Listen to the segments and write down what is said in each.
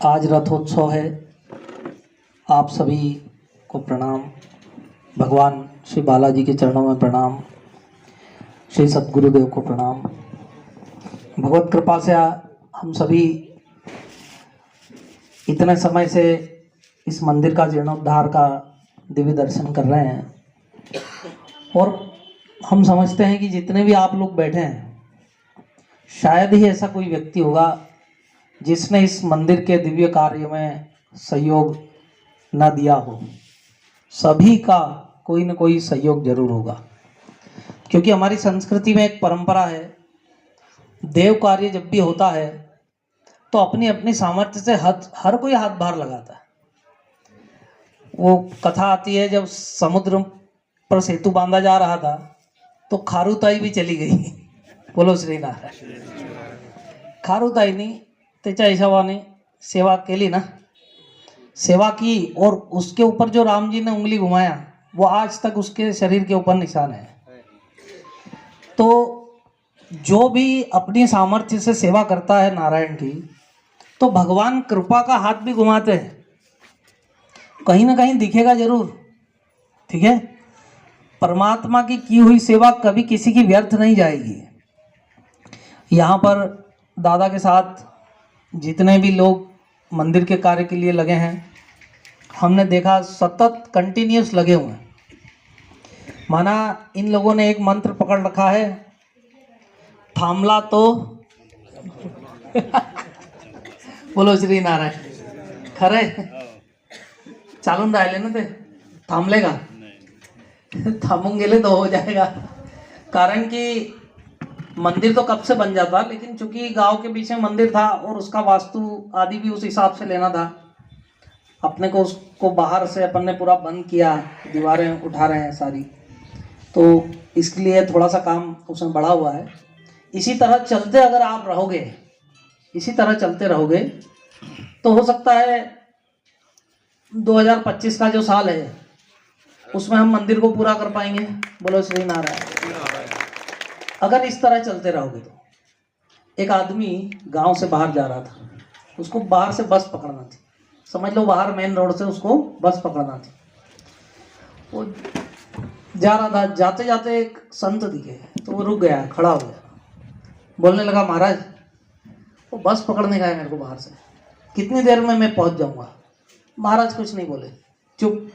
आज रथोत्सव है। आप सभी को प्रणाम। भगवान श्री बालाजी के चरणों में प्रणाम। श्री सद्गुरुदेव को प्रणाम। भगवत कृपा से हम सभी इतने समय से इस मंदिर का जीर्णोद्धार का दिव्य दर्शन कर रहे हैं और हम समझते हैं कि जितने भी आप लोग बैठे हैं शायद ही ऐसा कोई व्यक्ति होगा जिसने इस मंदिर के दिव्य कार्य में सहयोग न दिया हो। सभी का कोई न कोई सहयोग जरूर होगा, क्योंकि हमारी संस्कृति में एक परंपरा है, देव कार्य जब भी होता है तो अपनी अपनी सामर्थ्य से हर कोई हाथ बाहर लगाता है। वो कथा आती है, जब समुद्र पर सेतु बांधा जा रहा था तो खारुताई भी चली गई। बोलो श्री नारायण। खारुताई नहीं त्याच्या हिशोबाने सेवा केली ना, सेवा की, और उसके ऊपर जो राम जी ने उंगली घुमाया वो आज तक उसके शरीर के ऊपर निशान है। तो जो भी अपनी सामर्थ्य से सेवा करता है नारायण की, तो भगवान कृपा का हाथ भी घुमाते हैं, कहीं ना कहीं दिखेगा जरूर। ठीक है, परमात्मा की हुई सेवा कभी किसी की व्यर्थ नहीं जाएगी। यहाँ पर दादा के साथ जितने भी लोग मंदिर के कार्य के लिए लगे हैं, हमने देखा सतत कंटिन्यूस लगे हुए हैं। माना इन लोगों ने एक मंत्र पकड़ रखा है, थामला तो बोलो श्री नारायण। खरे चालून राहिले ना ते, थांबले का? थांबून गेले तो हो जाएगा। कारण कि मंदिर तो कब से बन जाता, लेकिन चूंकि गांव के बीच में मंदिर था और उसका वास्तु आदि भी उस हिसाब से लेना था, अपने को उसको बाहर से अपन ने पूरा बंद किया, दीवारें उठा रहे हैं सारी, तो इसके लिए थोड़ा सा काम उसमें बढ़ा हुआ है। इसी तरह चलते अगर आप रहोगे, इसी तरह चलते रहोगे तो हो सकता है 2025 का जो साल है उसमें हम मंदिर को पूरा कर पाएंगे। बोलो श्री नारायण। अगर इस तरह चलते रहोगे तो एक आदमी गांव से बाहर जा रहा था, उसको बाहर से बस पकड़ना थी, समझ लो बाहर मेन रोड से उसको बस पकड़ना थी। वो जा रहा था, जाते जाते एक संत दिखे तो वो रुक गया, खड़ा हो गया, बोलने लगा, महाराज वो बस पकड़ने का है मेरे को बाहर से, कितनी देर में मैं पहुंच जाऊंगा? महाराज कुछ नहीं बोले, चुप।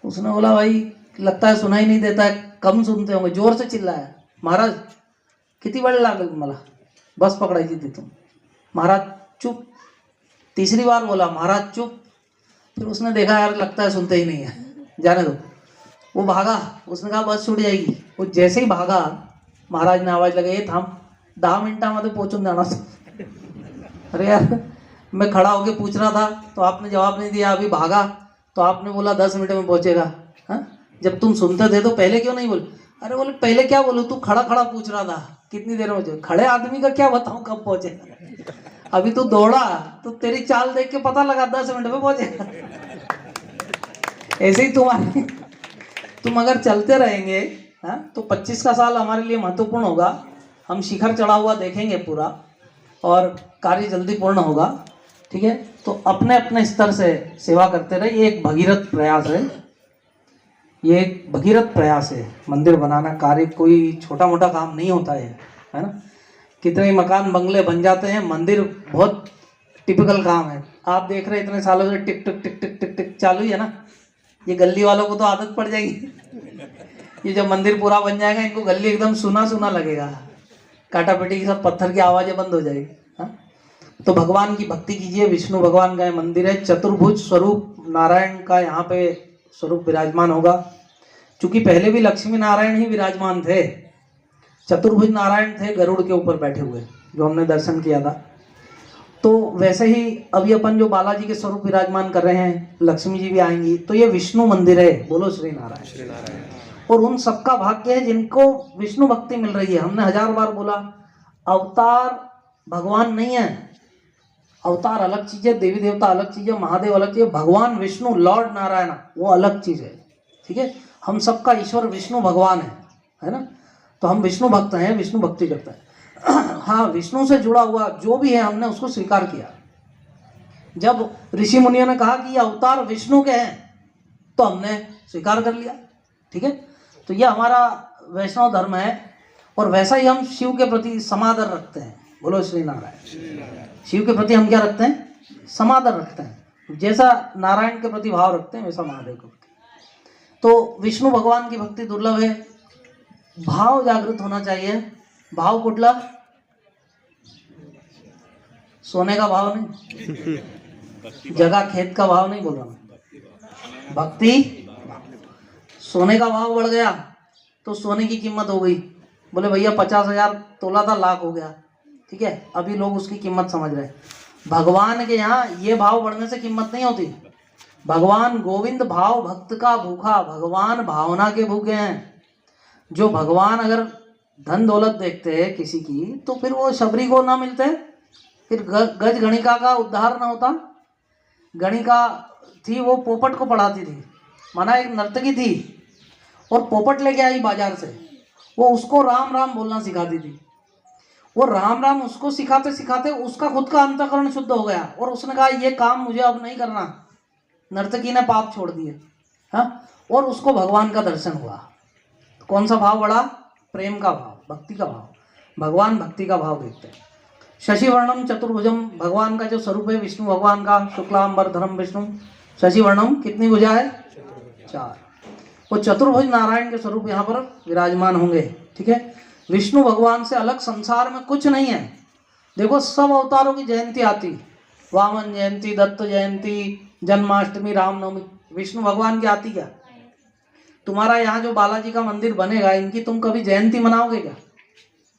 उसने बोला, भाई लगता है सुनाई नहीं देता है, कम सुनते होंगे। जोर से चिल्लाया, महाराज किती वेळ लागेल मला, बस पकडायची तिथून? महाराज चुप। तीसरी बार बोला, महाराज चुप। फिर उसने देखा यार लगता है सुनते ही नहीं है, जाने दो। वो भागा, उसने कहा बस छूट जाएगी। वो जैसे ही भागा, महाराज ने आवाज लगाई, ये थांब, 10 मिनिटांमध्ये पोहोचून जाणार। अरे यार मैं खड़ा होके पूछ रहा था तो आपने जवाब नहीं दिया, अभी भागा तो आपने बोला 10 मिनट में पहुंचेगा। हाँ, जब तुम सुनते थे तो पहले क्यों नहीं बोले? अरे बोले पहले क्या बोलूं, तू खड़ा खड़ा पूछ रहा था कितनी देर में पहुंचे। खड़े आदमी का क्या बताऊं कब पहुंचेगा, अभी तू दौड़ा तो तेरी चाल देख के पता लगा 10 मिनट में पहुंचेगा। ऐसे ही तुम अगर चलते रहेंगे, हाँ, तो 25 का साल हमारे लिए महत्वपूर्ण होगा। हम शिखर चढ़ा हुआ देखेंगे पूरा और कार्य जल्दी पूर्ण होगा। ठीक है, तो अपने अपने स्तर से सेवा करते रहे। ये एक भगीरथ प्रयास है, ये एक भगीरथ प्रयास है। मंदिर बनाना कार्य कोई छोटा मोटा काम नहीं होता है ना। कितने मकान बंगले बन जाते हैं, मंदिर बहुत टिपिकल काम है। आप देख रहे हैं इतने सालों से टिक टिक टिक टिक टिक टिक चालू ही है ना। ये गली वालों को तो आदत पड़ जाएगी। ये जब मंदिर पूरा बन जाएगा इनको गली एकदम सुना सुना लगेगा, काटापीटी की सब पत्थर की आवाजें बंद हो जाएगी। हाँ, तो भगवान की भक्ति कीजिए। विष्णु भगवान का ये मंदिर है, चतुर्भुज स्वरूप नारायण का यहाँ पे स्वरूप विराजमान होगा। क्योंकि पहले भी लक्ष्मी नारायण ही विराजमान थे, चतुर्भुज नारायण थे गरुड़ के ऊपर बैठे हुए, जो हमने दर्शन किया था। तो वैसे ही अभी अपन जो बालाजी के स्वरूप विराजमान कर रहे हैं, लक्ष्मी जी भी आएंगी, तो ये विष्णु मंदिर है। बोलो श्री नारायण। और उन सबका भाग्य है जिनको विष्णु भक्ति मिल रही है। हमने 1000 बार बोला, अवतार भगवान नहीं है, अवतार अलग चीज है, देवी देवता अलग चीज है, महादेव अलग चीज है, भगवान विष्णु लॉर्ड नारायण वो अलग चीज है। ठीक है, हम सबका ईश्वर विष्णु भगवान है ना। तो हम विष्णु भक्त हैं, विष्णु भक्ति करते हैं। हाँ, विष्णु से जुड़ा हुआ जो भी है हमने उसको स्वीकार किया। जब ऋषि मुनियों ने कहा कि ये अवतार विष्णु के हैं तो हमने स्वीकार कर लिया। ठीक है, तो ये हमारा वैष्णव धर्म है और वैसा ही हम शिव के प्रति समादर रखते हैं। बोलो श्री नारायण। शिव के प्रति हम क्या रखते हैं? समादर रखते हैं। जैसा नारायण के प्रति भाव रखते हैं वैसा महादेव के प्रति। तो विष्णु भगवान की भक्ति दुर्लभ है। भाव जागृत होना चाहिए। भाव कुठला? सोने का भाव नहीं, जगह खेत का भाव नहीं बोल रहा मैं। भक्ति, सोने का भाव बढ़ गया तो सोने की कीमत हो गई। बोले भैया 50,000 तोला था, लाख हो गया। ठीक है, अभी लोग उसकी कीमत समझ रहे हैं। भगवान के यहाँ ये भाव बढ़ने से कीमत नहीं होती। भगवान गोविंद भाव भक्त का भूखा, भगवान भावना के भूखे हैं। जो भगवान अगर धन दौलत देखते हैं किसी की तो फिर वो शबरी को ना मिलते, फिर गज गणिका का उद्धार ना होता। गणिका थी, वो पोपट को पढ़ाती थी। माना एक नर्तकी थी और पोपट लेके आई बाजार से, वो उसको राम राम बोलना सिखाती थी। वो राम राम उसको सिखाते सिखाते उसका खुद का अंतःकरण शुद्ध हो गया और उसने कहा ये काम मुझे अब नहीं करना। नर्तकी ने पाप छोड़ दिए। हाँ, और उसको भगवान का दर्शन हुआ। कौन सा भाव बढ़ा? प्रेम का भाव, भक्ति का भाव। भगवान भक्ति का भाव देखते हैं। शशिवर्णम चतुर्भुजम, भगवान का जो स्वरूप है विष्णु भगवान का, शुक्लांबरधरम विष्णु। शशिवर्णम कितनी भुजा है? 4। वो चतुर्भुज नारायण के स्वरूप यहाँ पर विराजमान होंगे। ठीक है, विष्णु भगवान से अलग संसार में कुछ नहीं है। देखो सब अवतारों की जयंती आती, वामन जयंती, दत्त जयंती, जन्माष्टमी, रामनवमी। विष्णु भगवान की आती क्या? तुम्हारा यहाँ जो बालाजी का मंदिर बनेगा, इनकी तुम कभी जयंती मनाओगे क्या?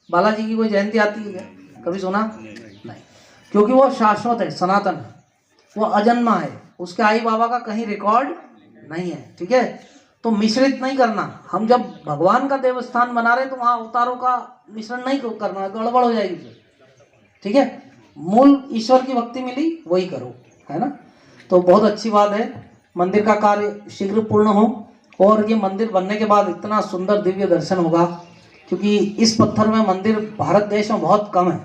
बालाजी की कोई जयंती आती है क्या? कभी सुना? नहीं, क्योंकि वो शाश्वत है, सनातन है, वो अजन्मा है। उसके आई बाबा का कहीं रिकॉर्ड नहीं है। ठीक है, तो मिश्रित नहीं करना। हम जब भगवान का देवस्थान बना रहे तो वहाँ अवतारों का मिश्रण नहीं करना, गड़बड़ हो जाएगी फिर। ठीक है, मूल ईश्वर की भक्ति मिली वही करो, है ना। तो बहुत अच्छी बात है। मंदिर का कार्य शीघ्र पूर्ण हो और ये मंदिर बनने के बाद इतना सुंदर दिव्य दर्शन होगा, क्योंकि इस पत्थर में मंदिर भारत देश में बहुत कम है।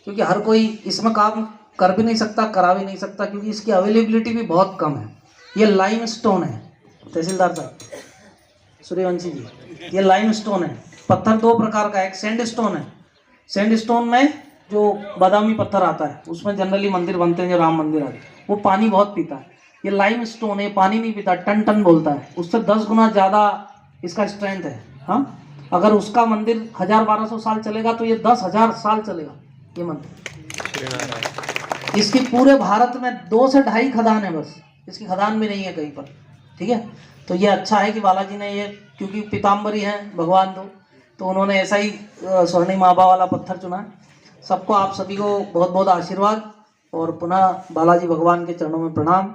क्योंकि हर कोई इसमें काम कर भी नहीं सकता, करा भी नहीं सकता, क्योंकि इसकी अवेलेबिलिटी भी बहुत कम है। ये लाइम स्टोन है, तहसीलदार साहब, सूर्यवंशी जी, ये लाइम स्टोन है। पत्थर 2 प्रकार का है, एक सैंड स्टोन है। सैंड स्टोन में जो बादामी पत्थर आता है उसमें जनरली मंदिर बनते हैं, जो राम मंदिर आते हैं, वो पानी बहुत पीता है। ये लाइम स्टोन है, पानी नहीं पीता, टन टन बोलता है, उससे 10 गुना ज़्यादा इसका स्ट्रेंथ है। हाँ, अगर उसका मंदिर 1000-1200 साल चलेगा तो ये 10,000 साल चलेगा ये मंदिर। इसकी पूरे भारत में 2 से 2.5 खदान है, बस इसकी खदान भी नहीं है कहीं पर। ठीक है, तो ये अच्छा है कि बालाजी ने ये, क्योंकि पीताम्बरी हैं भगवान तो उन्होंने ऐसा ही स्वर्णिम आभा वाला पत्थर चुना है। सबको, आप सभी को बहुत बहुत आशीर्वाद और पुनः बालाजी भगवान के चरणों में प्रणाम।